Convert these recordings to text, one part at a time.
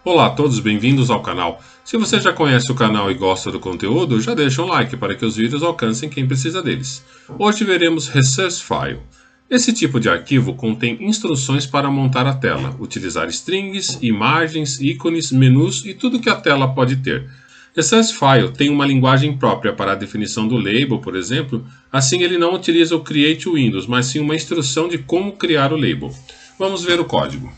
Olá a todos, bem-vindos ao canal. Se você já conhece o canal e gosta do conteúdo, já deixa um like para que os vídeos alcancem quem precisa deles. Hoje veremos Resource File. Esse tipo de arquivo contém instruções para montar a tela, utilizar strings, imagens, ícones, menus e tudo que a tela pode ter. Resource File tem uma linguagem própria para a definição do label, por exemplo, assim ele não utiliza o Create Windows, mas sim uma instrução de como criar o label. Vamos ver o código.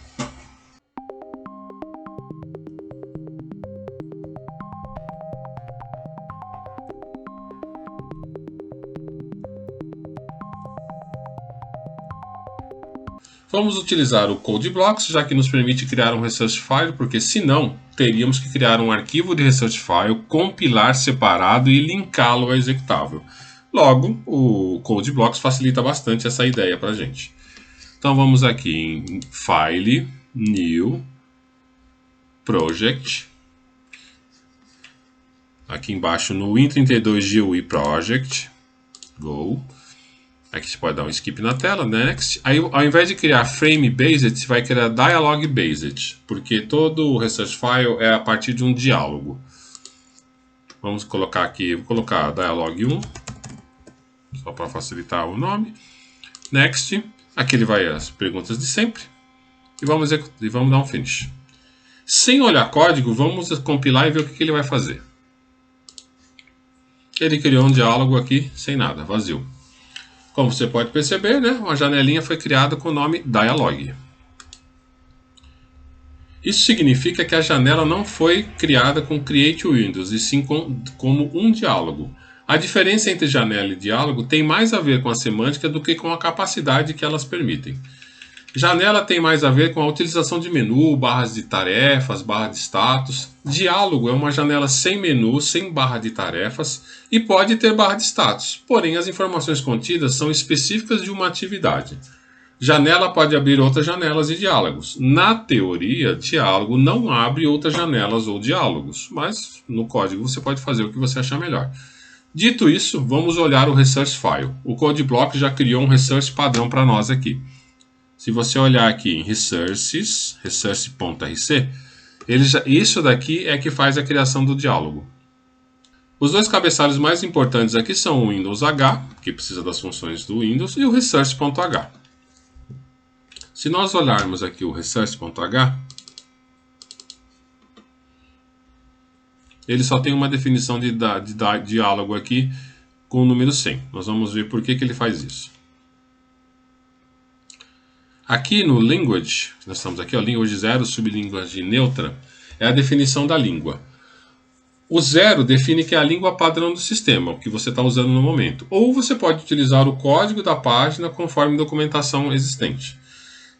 Vamos utilizar o CodeBlocks, já que nos permite criar um Resource File, porque senão teríamos que criar um arquivo de Resource File, compilar separado e linká-lo ao executável. Logo, o CodeBlocks facilita bastante essa ideia para a gente. Então vamos aqui em File, New, Project. Aqui embaixo no Win32 GUI Project, Go. Aqui você pode dar um skip na tela, Next. Aí, ao invés de criar Frame Based, você vai criar Dialog Based, porque todo o Resource File é a partir de um diálogo. Vamos colocar aqui, vou colocar Dialog 1, só para facilitar o nome. Next. Aqui ele vai as perguntas de sempre. E vamos dar um Finish. Sem olhar código, vamos compilar e ver o que ele vai fazer. Ele criou um diálogo aqui sem nada, vazio. Como você pode perceber, né, uma janelinha foi criada com o nome Dialog. Isso significa que a janela não foi criada com Create Windows, e sim como um diálogo. A diferença entre janela e diálogo tem mais a ver com a semântica do que com a capacidade que elas permitem. Janela tem mais a ver com a utilização de menu, barras de tarefas, barra de status. Diálogo é uma janela sem menu, sem barra de tarefas e pode ter barra de status, porém as informações contidas são específicas de uma atividade. Janela pode abrir outras janelas e diálogos. Na teoria, diálogo não abre outras janelas ou diálogos, mas no código você pode fazer o que você achar melhor. Dito isso, vamos olhar o Resource File. O CodeBlock já criou um Resource padrão para nós aqui. Se você olhar aqui em Resources, Resource.rc, isso daqui é que faz a criação do diálogo. Os dois cabeçalhos mais importantes aqui são o Windows H, que precisa das funções do Windows, e o Resource.h. Se nós olharmos aqui o Resource.h, ele só tem uma definição de diálogo aqui com o número 100. Nós vamos ver por que ele faz isso. Aqui no Language, nós estamos aqui, ó, Language 0, sublinguagem neutra, é a definição da língua. O 0 define que é a língua padrão do sistema, o que você está usando no momento. Ou você pode utilizar o código da página conforme documentação existente.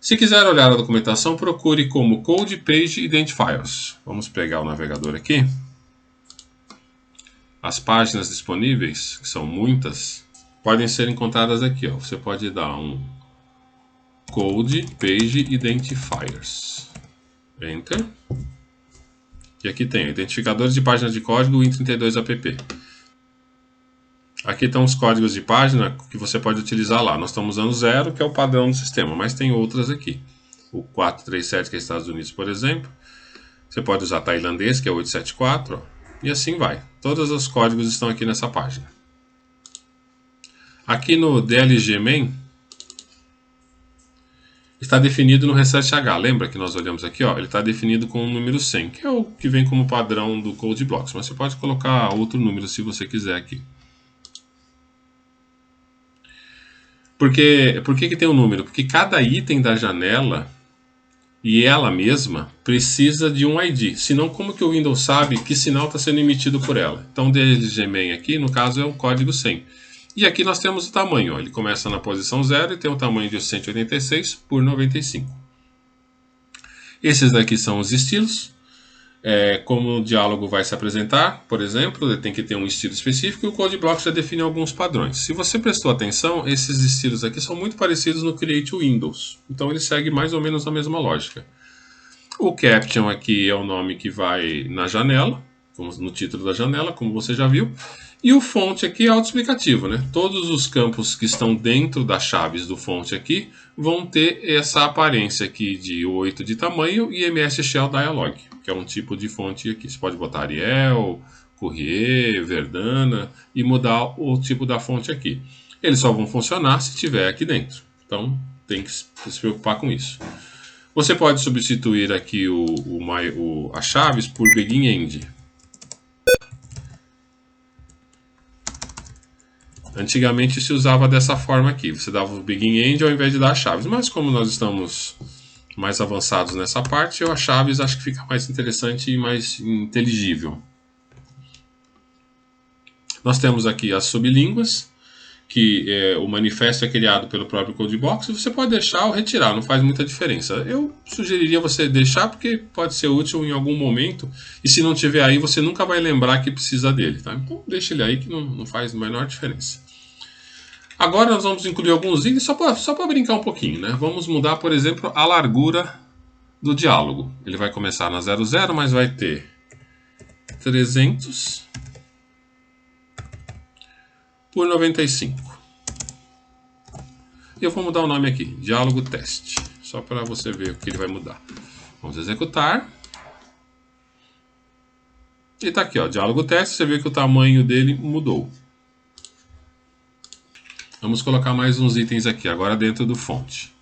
Se quiser olhar a documentação, procure como Code Page Identifiers. Vamos pegar o navegador aqui. As páginas disponíveis, que são muitas, podem ser encontradas aqui. Ó. Você pode dar um Code Page Identifiers. Enter. E aqui tem identificadores de páginas de código Win32app. Aqui estão os códigos de página que você pode utilizar lá. Nós estamos usando 0, que é o padrão do sistema, mas tem outras aqui. O 437, que é Estados Unidos, por exemplo. Você pode usar tailandês, que é 874. Ó, e assim vai. Todos os códigos estão aqui nessa página. Aqui no DLG-main, está definido no Resource H. Lembra que nós olhamos aqui? Ó, ele está definido com o número 100, que é o que vem como padrão do CodeBlocks. Mas você pode colocar outro número se você quiser aqui. Por que tem um número? Porque cada item da janela e ela mesma precisa de um ID. Senão, como que o Windows sabe que sinal está sendo emitido por ela? Então, o DLG-main aqui, no caso, é o código 100. E aqui nós temos o tamanho, ó. Ele começa na posição 0 e tem um tamanho de 186 por 95. Esses daqui são os estilos. Como o diálogo vai se apresentar, por exemplo, ele tem que ter um estilo específico e o CodeBlocks já define alguns padrões. Se você prestou atenção, esses estilos aqui são muito parecidos no Create Windows. Então ele segue mais ou menos a mesma lógica. O Caption aqui é o nome que vai na janela, no título da janela, como você já viu. E o font aqui é autoexplicativo, né? Todos os campos que estão dentro das chaves do font aqui vão ter essa aparência aqui de 8 de tamanho e MS Shell Dialog. que é um tipo de fonte aqui. Você pode botar Arial, Courrier, Verdana e mudar o tipo da fonte aqui. Eles só vão funcionar se tiver aqui dentro. Então tem que se preocupar com isso. Você pode substituir aqui as chaves por Begin End. Antigamente se usava dessa forma aqui. Você dava o Begin End ao invés de dar as chaves. Mas como nós estamos mais avançados nessa parte, as chaves acho que fica mais interessante e mais inteligível. Nós temos aqui as sublínguas, que o manifesto é criado pelo próprio Codebox. Você pode deixar ou retirar, não faz muita diferença. Eu sugeriria você deixar porque pode ser útil em algum momento, e se não tiver aí, você nunca vai lembrar que precisa dele. Tá? Então deixa ele aí que não faz a menor diferença. Agora nós vamos incluir alguns itens só para brincar um pouquinho. Né? Vamos mudar, por exemplo, a largura do diálogo. Ele vai começar na 00, mas vai ter 300 por 95. E eu vou mudar o nome aqui, diálogo teste, só para você ver o que ele vai mudar. Vamos executar. E está aqui, ó, diálogo teste, você vê que o tamanho dele mudou. Vamos colocar mais uns itens aqui, agora dentro do fonte.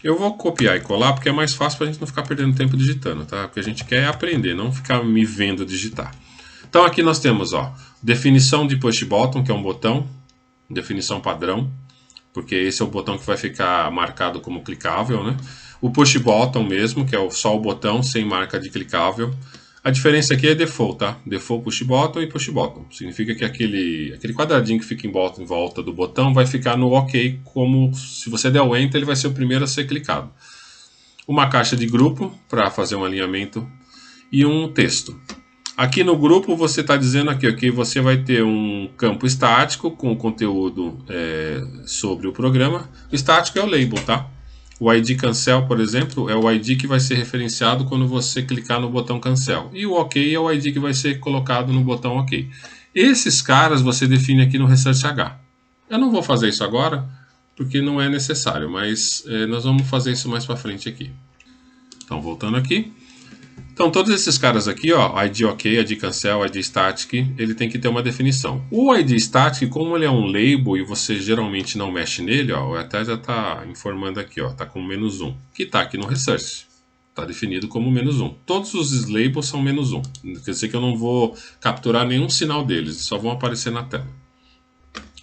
Eu vou copiar e colar porque é mais fácil para a gente não ficar perdendo tempo digitando, tá? O que a gente quer é aprender, não ficar me vendo digitar. Então aqui nós temos, ó, definição de push button, que é um botão, definição padrão, porque esse é o botão que vai ficar marcado como clicável, né? O push button mesmo, que é só o botão sem marca de clicável. A diferença aqui é default, tá? Default push button e push button. Significa que aquele quadradinho que fica em volta do botão vai ficar no OK, como se você der o Enter, ele vai ser o primeiro a ser clicado. Uma caixa de grupo para fazer um alinhamento e um texto. Aqui no grupo você está dizendo aqui, que você vai ter um campo estático com conteúdo sobre o programa. O estático é o label, tá? O ID cancel, por exemplo, é o ID que vai ser referenciado quando você clicar no botão cancel. E o OK é o ID que vai ser colocado no botão OK. Esses caras você define aqui no ResearchH. Eu não vou fazer isso agora, porque não é necessário, mas nós vamos fazer isso mais para frente aqui. Então, voltando aqui. Então, todos esses caras aqui, ó, ID OK, ID cancel, ID static, ele tem que ter uma definição. O ID static, como ele é um label e você geralmente não mexe nele, ó, até já está informando aqui, ó, está com -1, que está aqui no research. Está definido como -1. Todos os labels são -1. Quer dizer que eu não vou capturar nenhum sinal deles, só vão aparecer na tela.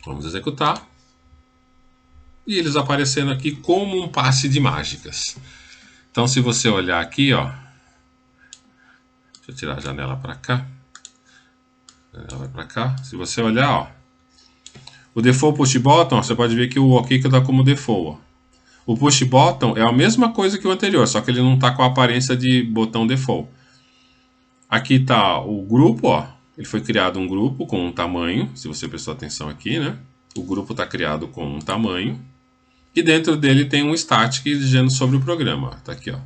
Vamos executar. E eles aparecendo aqui como um passe de mágicas. Então, se você olhar aqui, ó, deixa eu tirar a janela para cá. Ela vai para cá. Se você olhar, ó, o default push button, você pode ver que o OK que dá como default. Ó. O push button é a mesma coisa que o anterior, só que ele não está com a aparência de botão default. Aqui está o grupo, ó. Ele foi criado um grupo com um tamanho, se você prestou atenção aqui, né? O grupo está criado com um tamanho. E dentro dele tem um static dizendo sobre o programa. Está aqui, ó.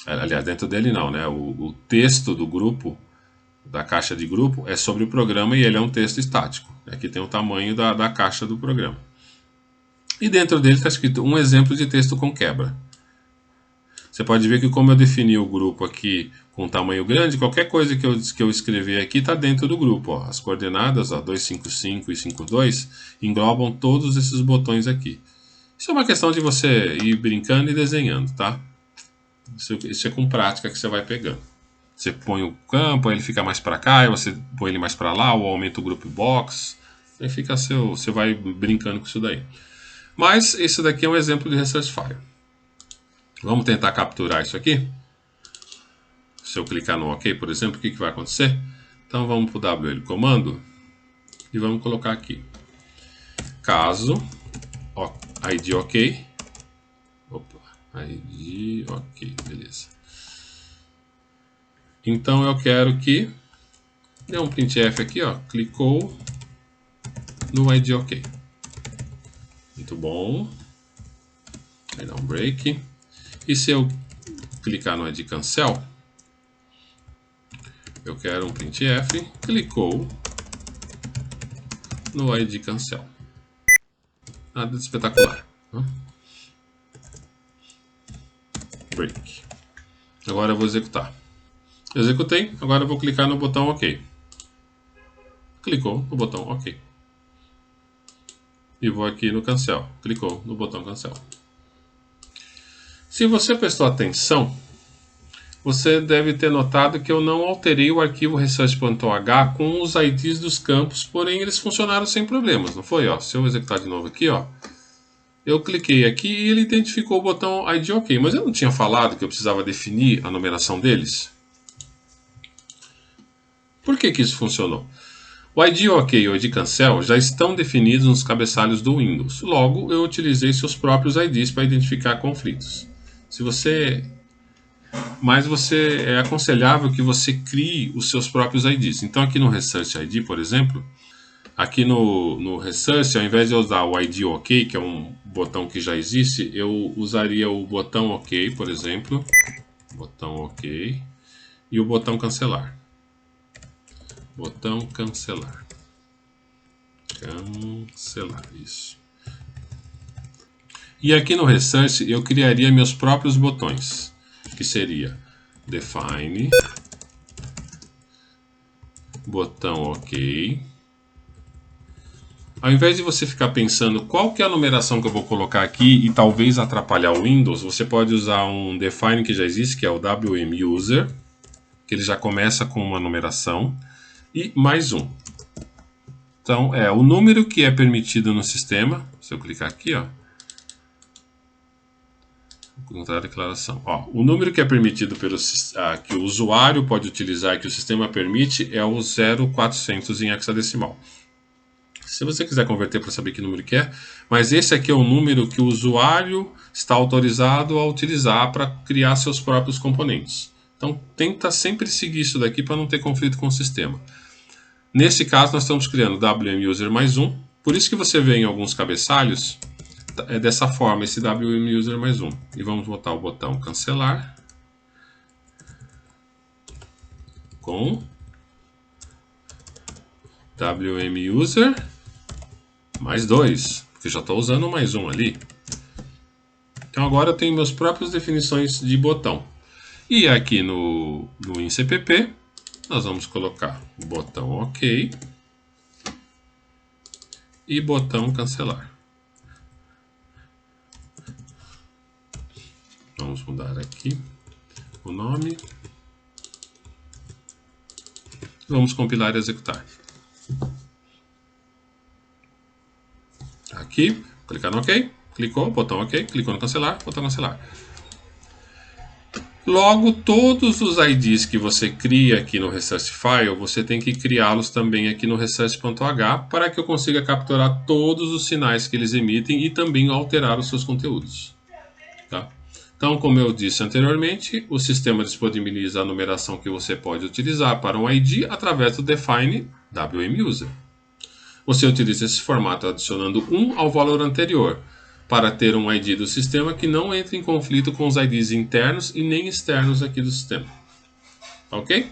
Aliás, dentro dele não, né? O texto do grupo, da caixa de grupo, é sobre o programa e ele é um texto estático. Aqui tem o tamanho da caixa do programa. E dentro dele está escrito um exemplo de texto com quebra. Você pode ver que como eu defini o grupo aqui com tamanho grande, qualquer coisa que eu escrever aqui está dentro do grupo. Ó. As coordenadas, ó, 255 e 52, englobam todos esses botões aqui. Isso é uma questão de você ir brincando e desenhando, tá? Isso é com prática que você vai pegando. Você põe o campo, aí ele fica mais para cá, aí você põe ele mais para lá, ou aumenta o group box, aí fica você vai brincando com isso daí. Mas esse daqui é um exemplo de research file. Vamos tentar capturar isso aqui. Se eu clicar no OK, por exemplo, o que vai acontecer? Então vamos para o WL comando e vamos colocar aqui. Caso ID OK. Opa, ID OK, beleza. Então eu quero que dê um printf aqui, ó, clicou no ID OK. Muito bom. Aí dá um break. E se eu clicar no ID cancel, eu quero um printf, clicou no ID cancel. Nada de espetacular. Né? Break. Agora eu vou executar. Executei, agora eu vou clicar no botão OK. Clicou no botão OK. E vou aqui no Cancel. Clicou no botão Cancel. Se você prestou atenção, você deve ter notado que eu não alterei o arquivo research.h com os IDs dos campos, porém eles funcionaram sem problemas, não foi? Ó, se eu executar de novo aqui, ó, eu cliquei aqui e ele identificou o botão ID OK, mas eu não tinha falado que eu precisava definir a numeração deles? Por que isso funcionou? O ID OK e o ID Cancel já estão definidos nos cabeçalhos do Windows, logo eu utilizei seus próprios IDs para identificar conflitos. Mas é aconselhável que você crie os seus próprios IDs. Então aqui no Research ID, por exemplo, aqui no Research, ao invés de eu usar o ID OK, que é um botão que já existe, eu usaria o botão OK, por exemplo, botão OK, e o botão Cancelar. Botão Cancelar. Cancelar, isso. E aqui no Research eu criaria meus próprios botões, que seria Define, botão OK. Ao invés de você ficar pensando qual que é a numeração que eu vou colocar aqui e talvez atrapalhar o Windows, você pode usar um Define que já existe, que é o WM User, que ele já começa com uma numeração, e mais um. Então, é o número que é permitido no sistema. Se eu clicar aqui, ó, vou encontrar a declaração. Ó, o número que é permitido que o usuário pode utilizar, que o sistema permite, é o 0400 em hexadecimal. Se você quiser converter para saber que número que é, mas esse aqui é o número que o usuário está autorizado a utilizar para criar seus próprios componentes. Então, tenta sempre seguir isso daqui para não ter conflito com o sistema. Nesse caso, nós estamos criando WM User mais um. Por isso que você vê em alguns cabeçalhos, é dessa forma, esse WM User mais um. E vamos botar o botão Cancelar com WM User mais 2, porque já estou usando mais um ali. Então agora eu tenho minhas próprias definições de botão. E aqui no InCpp, nós vamos colocar botão OK e botão Cancelar. Vamos mudar aqui o nome. Vamos compilar e executar. Aqui, clicar no OK, clicou, botão OK, clicou no Cancelar, botão Cancelar. Logo, todos os IDs que você cria aqui no Research File, você tem que criá-los também aqui no Research.h para que eu consiga capturar todos os sinais que eles emitem e também alterar os seus conteúdos. Tá? Então, como eu disse anteriormente, o sistema disponibiliza a numeração que você pode utilizar para um ID através do Define WM User. Você utiliza esse formato adicionando 1 ao valor anterior, para ter um ID do sistema que não entre em conflito com os IDs internos e nem externos aqui do sistema. Ok?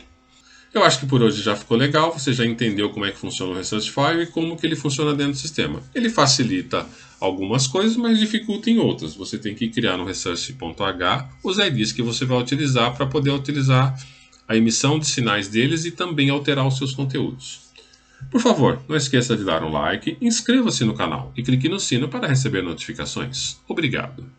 Eu acho que por hoje já ficou legal, você já entendeu como é que funciona o Research File e como que ele funciona dentro do sistema. Ele facilita algumas coisas, mas dificulta em outras. Você tem que criar no Research.h os IDs que você vai utilizar para poder utilizar a emissão de sinais deles e também alterar os seus conteúdos. Por favor, não esqueça de dar um like, inscreva-se no canal e clique no sino para receber notificações. Obrigado!